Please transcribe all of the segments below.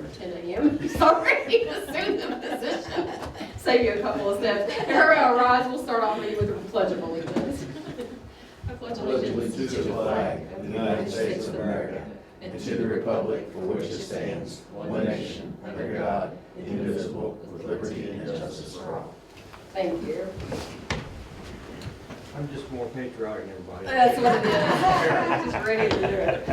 for 10 a.m. Sorry, assume the position. Save you a couple of steps. Everybody rise, we'll start off with the Pledge of Allegiance. I pledge allegiance To the flag of the United States of America and to the republic for which it stands, one nation, under God, indivisible, with liberty and justice for all. Thank you. I'm just more patriotic than everybody. That's what it is. Just ready to do it.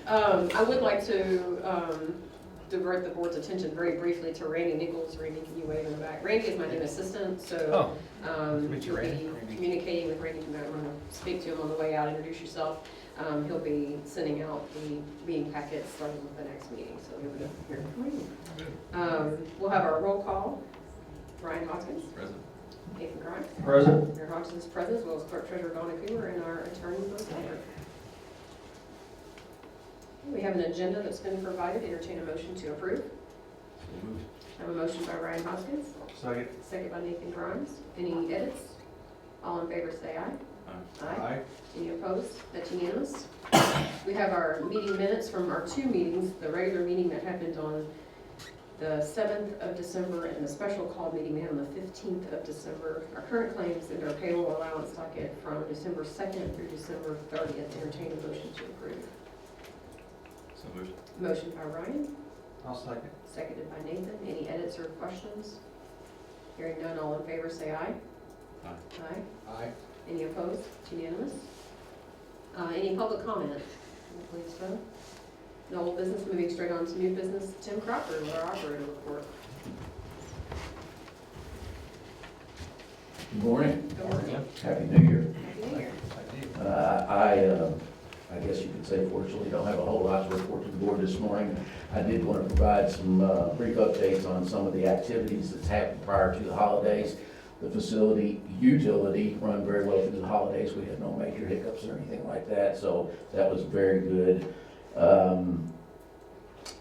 I would like to divert the board's attention very briefly to Randy Nichols. Randy, can you wave in the back? Randy is my new assistant, so meet you, you'll Randy. be communicating with Randy. You might want to speak to him on the way out, introduce yourself. He'll be sending out the meeting packets starting with the next meeting, so he'll be here for you. We'll have our roll call. Ryan Hoskins. Present. Nathan Grimes. Present. Mayor Hodgson is present, as well as Clerk Treasurer Donna Cooper and our attorney, Bruce Baker. We have an agenda that's been provided. Entertain a motion to approve. So moved. I have a motion by Ryan Hoskins, Second. second by Nathan Grimes. Any edits? All in favor say aye. Aye. Any opposed? That's unanimous. We have our meeting minutes from our two meetings, the regular meeting that happened on the 7th of December and the special call meeting we had on the 15th of December. Our current claims and our payroll allowance docket from December 2nd through December 30th. Entertain a motion to approve. So moved. Motion by Ryan, I'll second. seconded by Nathan. Any edits or questions? Hearing none, all in favor say aye. Aye. Aye. Aye. Any opposed? It's unanimous. Any public comment? I believe so. No old business, moving straight on to new business. Tim Crawford, our operator report. Good morning. Good morning. Happy New Year. Happy New Year. I guess you could say fortunately don't have a whole lot to report to the board this morning. I did want to provide some brief updates on some of the activities that's happened prior to the holidays. The facility utility run very well through the holidays. We had no major hiccups or anything like that, so that was very good.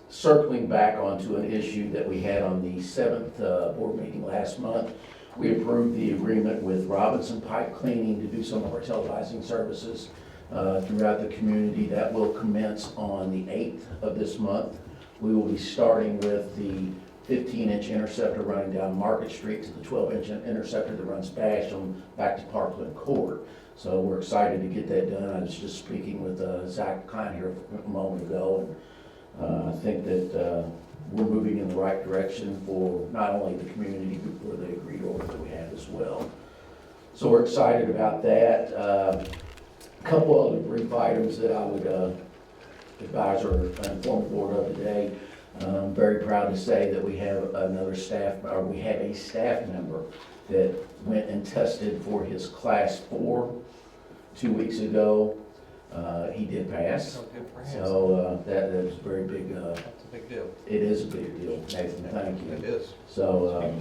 Circling back onto an issue that we had on the 7th board meeting last month, we approved the agreement with Robinson Pipe Cleaning to do some of our televising services throughout the community. That will commence on the 8th of this month. We will be starting with the 15-inch interceptor running down Market Street to the 12-inch interceptor that runs Basham back to Parkland Court. So we're excited to get that done. I was just speaking with Zach Klein here a moment ago, and I think that we're moving in the right direction for not only the community, but for the agreed order that we have as well. So we're excited about that. A couple other brief items that I would advise or inform the board of today. I'm very proud to say that we have a staff member that went and tested for his class 4 2 weeks ago. He did pass, so that is very big. That's a big deal. It is a big deal, Nathan, thank you. It is. So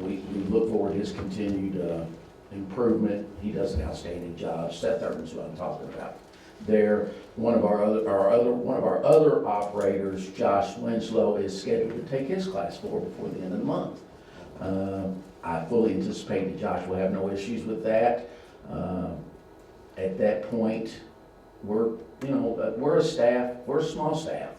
we look forward to his continued improvement. He does an outstanding job. Seth Urban's who I'm talking about. There, one of our other operators, Josh Winslow, is scheduled to take his class 4 before the end of the month. I fully anticipate that Josh will have no issues with that. At that point, we're a small staff,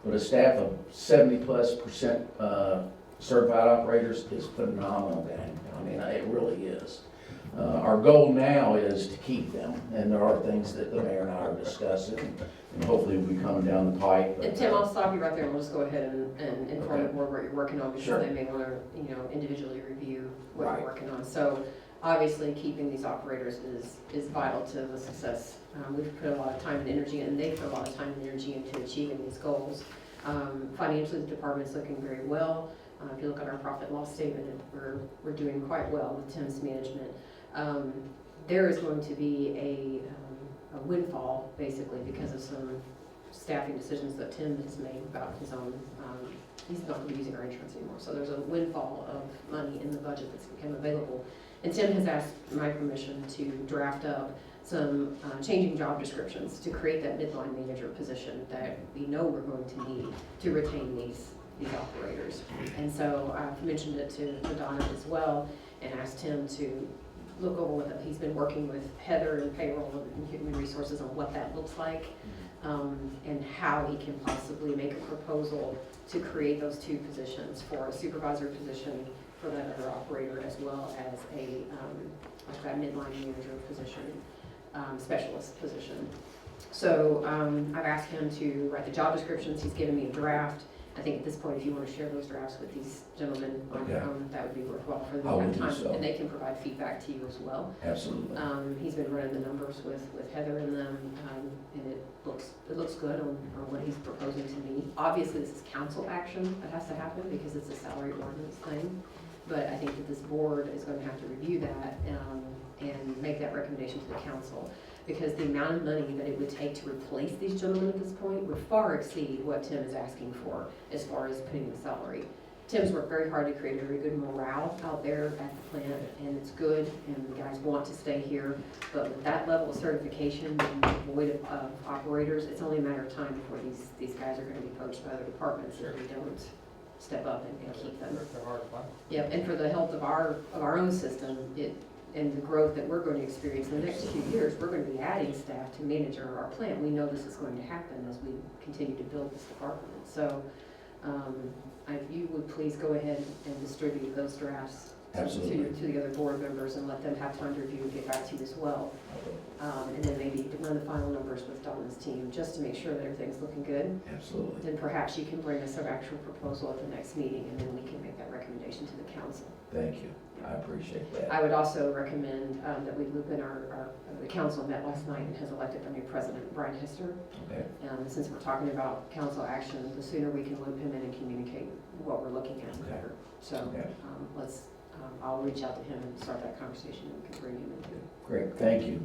but a staff of 70+% certified operators is phenomenal, gang. I mean, it really is. Our goal now is to keep them, and there are things that the mayor and I are discussing, and hopefully we'll be coming down the pipe. And Tim, I'll stop you right there and we'll just go ahead and inform the board what you're working on, because Sure. they may want to, individually review what Right. you're working on. So obviously, keeping these operators is vital to the success. We've put a lot of time and energy, and they put a lot of time and energy into achieving these goals. Financially, the department's looking very well. If you look at our profit and loss statement, we're doing quite well with Tim's management. There is going to be a windfall, basically, because of some staffing decisions that Tim has made about his own. He's not going to be using our insurance anymore, so there's a windfall of money in the budget that's become available. And Tim has asked my permission to draft up some changing job descriptions to create that midline manager position that we know we're going to need to retain these operators. And so I've mentioned it to Donna as well, and asked him to look over what he's been working with Heather and payroll and human resources on what that looks like. and how he can possibly make a proposal to create those two positions, for a supervisor position for that other operator, as well as a, like that midline manager position, specialist position. So I've asked him to write the job descriptions. He's given me a draft. I think at this point, if you want to share those drafts with these gentlemen on their own, that would be worthwhile for them I to will have do time, so. and they can provide feedback to you as well. Absolutely. He's been running the numbers with Heather and them, and it looks good on what he's proposing to me. Obviously, this is council action that has to happen because it's a salary ordinance thing, but I think that this board is going to have to review that and make that recommendation to the council, because the amount of money that it would take to replace these gentlemen at this point would far exceed what Tim is asking for as far as putting the salary. Tim's worked very hard to create a very good morale out there at the plant, and it's good, and the guys want to stay here. But with that level of certification and void of operators, it's only a matter of time before these guys are going to be poached by other departments if we don't step up and keep them. They're hard to find. Yep, and for the health of our own system, and the growth that we're going to experience in the next few years, we're going to be adding staff to manage our plant. We know this is going to happen as we continue to build this department. So if you would please go ahead and distribute those drafts Absolutely. to the other board members and let them have time to review and get back to you as well. And then maybe run the final numbers with Donna's team, just to make sure that everything's looking good. Absolutely. Then perhaps you can bring us an actual proposal at the next meeting, and then we can make that recommendation to the council. Thank you. I appreciate that. I would also recommend that we loop in the council met last night and has elected our new president, Brian Hester. Okay. Since we're talking about council action, the sooner we can loop him in and communicate what we're looking at, the better. So Okay. I'll reach out to him and start that conversation, and we can bring him into it. Great, thank you.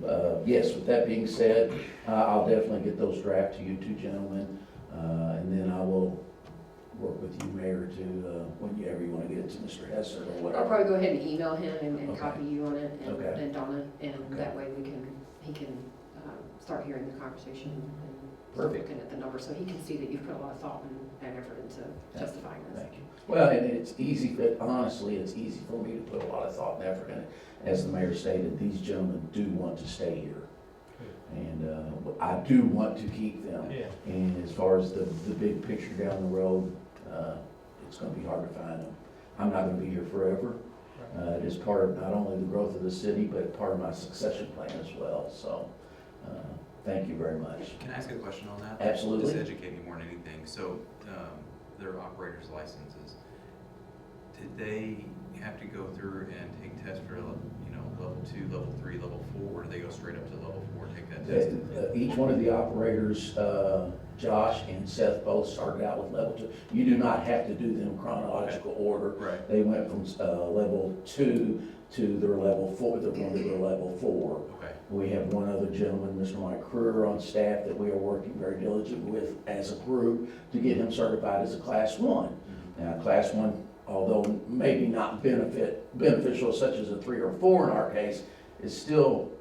Yes, with that being said, I'll definitely get those drafts to you two gentlemen, and then I will work with you, Mayor, to, whenever you want to get it to Mr. Hester or I'll whatever. probably go ahead and email him and Okay. copy you on it, Okay. and Donna, and Okay. that way he can start hearing the conversation and start Perfect. looking at the numbers, so he can see that you've put a lot of thought and effort into justifying this. Thank you. Well, and it's easy, but honestly, it's easy for me to put a lot of thought and effort in it. As the mayor stated, these gentlemen do want to stay here. And I do want to keep them. Yeah. And as far as the big picture down the road, it's gonna be hard to find them. I'm not gonna be here forever. It is part of not only the growth of the city, but part of my succession plan as well. So, thank you very much. Can I ask a question on that? Absolutely. Just educate me more than anything. So, their operators' licenses, did they have to go through and take tests for, level 2, level 3, level 4, or do they go straight up to level 4, take that test? Each one of the operators, Josh and Seth both started out with level 2. You do not have to do them chronological order. Right. They went from level 2 to their level 4, they're going to their level 4. Okay. We have one other gentleman, Mr. Mike Kruger, on staff that we are working very diligently with as a group to get him certified as a Class 1. Now, Class 1, although maybe not beneficial such as a 3 or 4 in our case, is still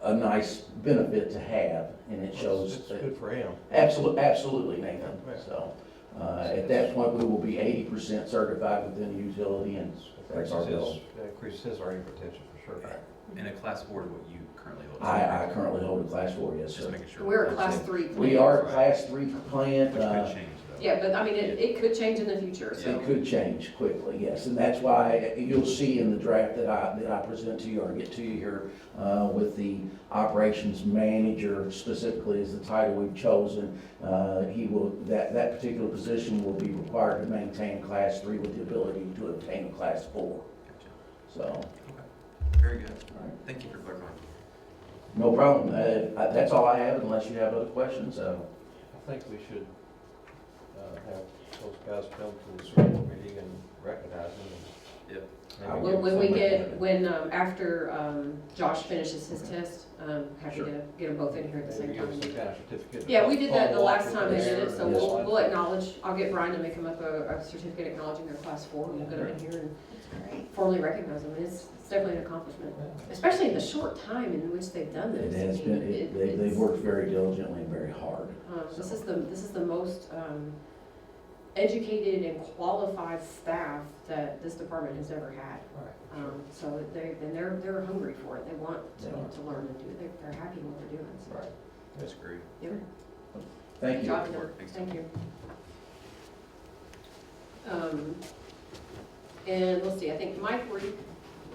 a nice benefit to have, and it shows. It's good for him. Absolutely, Nathan. Yeah. So, at that point, we will be 80% certified within the utility, and that's our goal. Increases his earning potential for sure. And a class 4 is what you currently hold? I currently hold a Class 4, yes, Just sir. making sure. We're a Class 3 plant. We are a Class 3 plant. Which could change, though. Yeah, but I mean, it could change in the future, so. It could change quickly, yes, and that's why you'll see in the draft that I present to you or get to you here with the operations manager specifically is the title we've chosen. That particular position will be required to maintain Class 3 with the ability to obtain a Class 4. Gotcha. So, Okay. Very good. all right. Thank you for clarifying. No problem. That's all I have unless you have other questions. I think we should have those guys come to the school meeting and recognize them. Yep. and When after Josh finishes his test, happy Sure. to get them both in here at the same Maybe give us time. some kind of certificate. Yeah, we did that the Follow up last with time they did there it, so and Yes. we'll acknowledge, I'll get Brian to make them up a certificate acknowledging their Class 4, and we'll get them in here and formally recognize them. It's definitely an accomplishment, especially in the short time in which they've done It this. has I mean, been, they've worked very diligently and very hard. This is the most educated and qualified staff that this department has ever had. Right. So they're hungry for it. They want They are. to learn and do it. They're happy in what they're doing. So. Right. That's great. Yep. Thank you. Job done. Thanks. Thank you. And let's see, I think, Mike,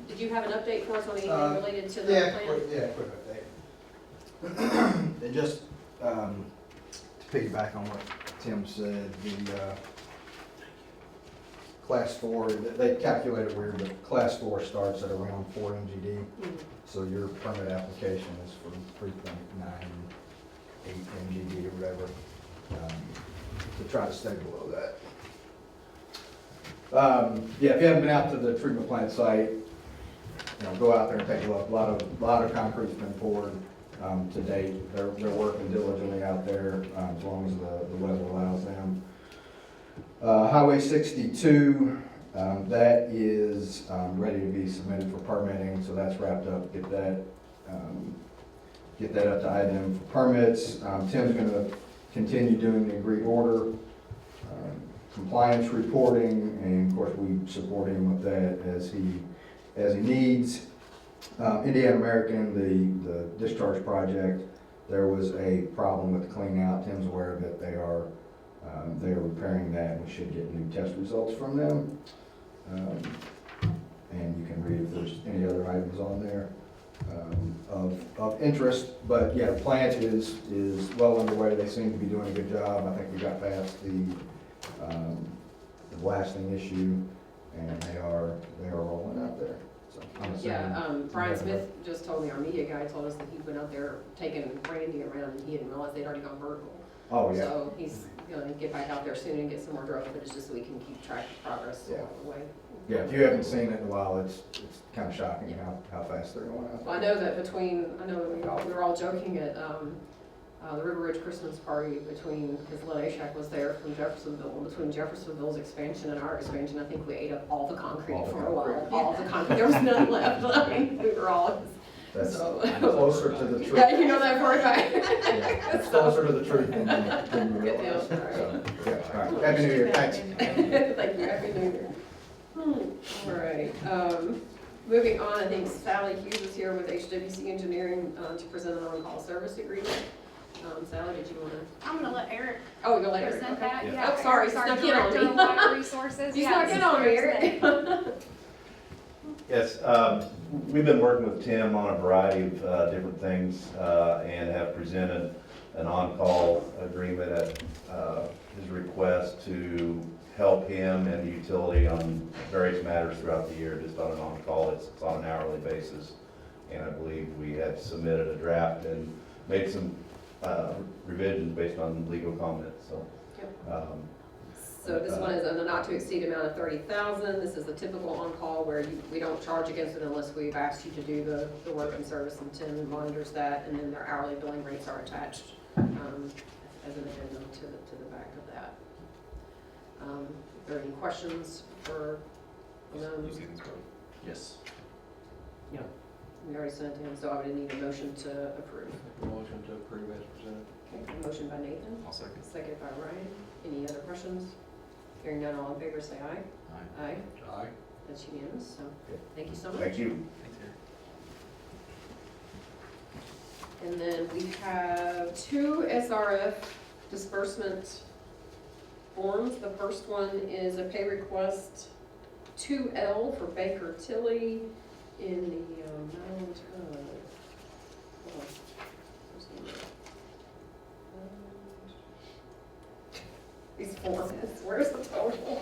did you have an update for us on anything related to the Yeah, plan? quick update. And just to piggyback on what Tim said, the class 4, they calculated weird, but class 4 starts at around 4 MGD. Mhm. So your permit application is for 3.98 MGD or whatever, to try to stay below that. Yeah, if you haven't been out to the treatment plant site, go out there and take a look. A lot of concrete's been poured to date. They're working diligently out there as long as the weather allows them. Highway 62, that is ready to be submitted for permitting, so that's wrapped up. Get that up to IDEM for permits. Tim's going to continue doing the agreed order, compliance reporting, and of course we support him with that as he needs. Indiana American, the discharge project, there was a problem with the clean out. Tim's aware of it. They are repairing that. We should get new test results from them. And you can read if there's any other items on there of interest. But yeah, the plant is well underway. They seem to be doing a good job. I think we got past the blasting issue, and they are rolling out there. So I'm assuming- Yeah, Brian Smith just told me, our media guy told us that he went out there taking Randy around and he didn't realize they'd already gone vertical. Oh, yeah. So he's gonna get back out there soon and get some more drone footage just so we can keep track of progress Yeah. along the way. Yeah, if you haven't seen it in a while, it's kind of shocking how fast they're going out Well, I there. know that we were all joking at, the River Ridge Christmas party because Lynn Ashak was there from Jeffersonville, and between Jeffersonville's expansion and our expansion, I think we ate up all the concrete All the for a while. concrete. All the concrete, there was none left. I mean, we were all, That's so. closer to the truth. Yeah, you know that for a fact. Yeah, it's closer to the truth than you Good realize. deal. All right. So, yeah, all right. Happy New Year, thanks. Thank you, Happy New Year. All right, moving on, I think Sally Hughes is here with HWC Engineering to present an on-call service agreement. Sally, did you want to? I'm gonna let Eric Oh, you'll let her. present Okay. that. Yeah. Yeah, Oh, sorry, Eric's our snuck in on Director me. of Water Resources. You Yeah, snuck this in is on me, Eric's Eric. Yes, we've been working with Tim on a variety of different things and have presented an on-call agreement at his request to help him and the utility on various matters throughout the year, just on an on-call. It's on an hourly basis. And I believe we had submitted a draft and made some revisions based on legal comments, so. So this one is a not to exceed amount of $30,000. This is a typical on-call where we don't charge against it unless we've asked you to do the work and service, and Tim monitors that, and then their hourly billing rates are attached as an addendum to the back of that. Are there any questions for them? You see this both? Yes. We already sent it to him, so I would need a motion to approve. Motion to approve as presented. Okay, a motion by Nathan, I'll second. second by Ryan. Any other questions? Hearing none, all in favor say aye. Aye. Aye, Aye. that's unanimous, so thank you so much. Thank you. Thanks, Eric. And then we have 2 SRF disbursement forms. The first one is a pay request 2L for Baker Tilly in the amount of, hold on. Where's the number? These forms, where's the total?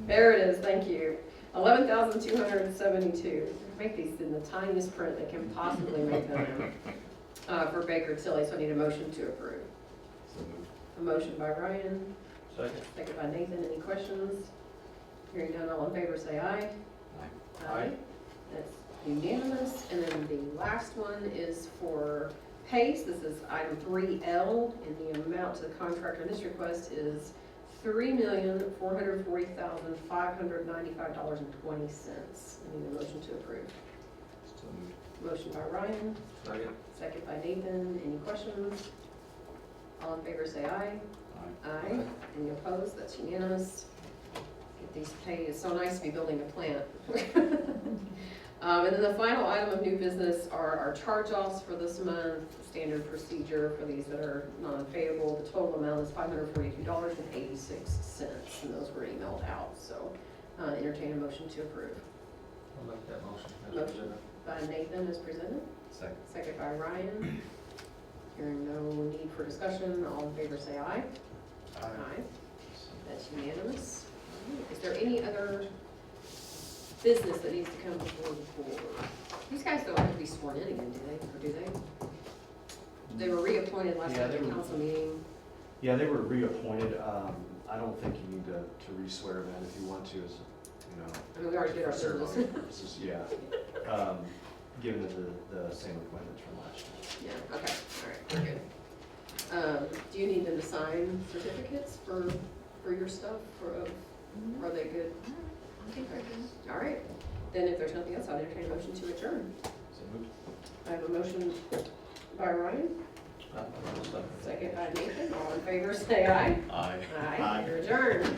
There it is, thank you. 11,272. Make these in the tiniest print they can possibly make them for Baker Tilly, so I need a motion to approve. So moved. A motion by Ryan, Second. second by Nathan. Any questions? Hearing none, all in favor say aye. Aye. That's unanimous. And then the last one is for PACE. This is item 3L, and the amount to the contractor in this request is $3,440,595.20. I need a motion to approve. So moved. Motion by Ryan, Second. second by Nathan. Any questions? All in favor say aye. Aye. Aye. Any opposed? That's unanimous. Get these paid. It's so nice to be building a plant. And then the final item of new business are our charge-offs for this month, standard procedure for these that are non-payable. The total amount is $542.86, and those were emailed out, so entertain a motion to approve. I'll make that motion. Motion by Nathan as presented, Second. second by Ryan. Hearing no need for discussion, all in favor say aye. Aye. That's unanimous. Is there any other business that needs to come before the board? These guys don't have to be sworn in again, do they, or do they? They were reappointed last Yeah, night they at the were. council meeting. Yeah, they were reappointed. I don't think you need to re-swear them in if you want to, as, you know. I mean, we already did our for ceremony business. purposes, yeah. Given the same appointments from last year. Yeah, okay, all right, we're good. Do you need them to sign certificates for your stuff, are they good? I think we're good. All right, then if there's nothing else, I'll entertain a motion to adjourn. So moved. I have a motion by Ryan, I'll second. second by Nathan, all in favor, say aye. Aye. Aye, you're adjourned.